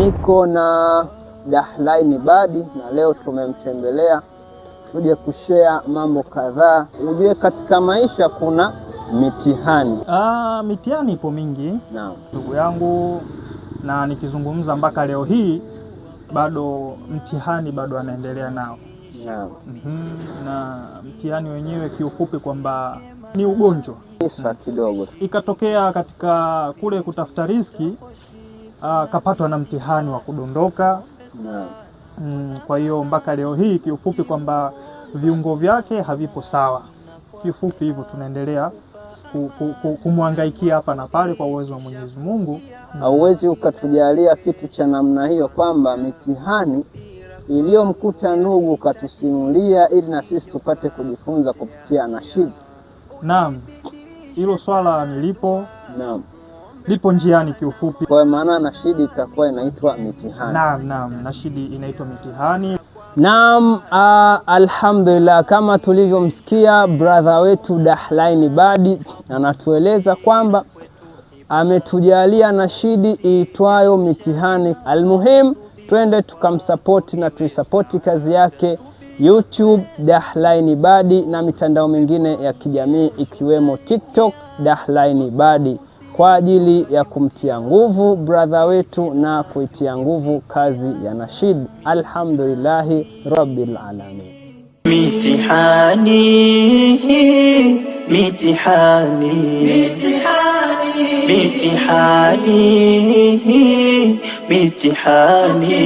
Niko na Dahlain Badi na leo tumemtembelea tuje kushare mambo kadhaa. Ujue katika maisha kuna mitihani. Mitihani ipo mingi ndugu yangu, na nikizungumza mpaka leo hii bado mtihani bado anaendelea nao. Na mtihani wenyewe kiufupi kwamba ni ugonjwa kidogo. Ikatokea katika kule kutafuta riziki kapatwa na mtihani wa kudondoka. Kwa hiyo mpaka leo hii kiufupi kwamba viungo vyake havipo sawa. Kiufupi hivyo tunaendelea kumhangaikia hapa na pale kwa uwezo wa Mwenyezi Mungu. Hauwezi ukatujalia kitu cha namna hiyo kwamba mitihani iliyomkuta ndugu katusimulia ili na sisi tupate kujifunza kupitia Nashid? Naam, hilo swala nilipo. Naam, lipo njiani kiufupi. Kwa maana Nashid itakuwa inaitwa mitihani. Naam, Nashid inaitwa mitihani. Naam, alhamdulillah, kama tulivyomsikia brother wetu Dahlain Badi anatueleza kwamba ametujalia Nashidi iitwayo mitihani. Almuhim, twende tukamsapoti na tuisapoti kazi yake YouTube Dahlain Badi na mitandao mingine ya kijamii ikiwemo TikTok Dahlain Badi kwa ajili ya kumtia nguvu brother wetu na kuitia nguvu kazi ya Nashid. Alhamdulillahi Rabbil Alamin. Mitihani, mitihani, mitihani, mitihani, mitihani.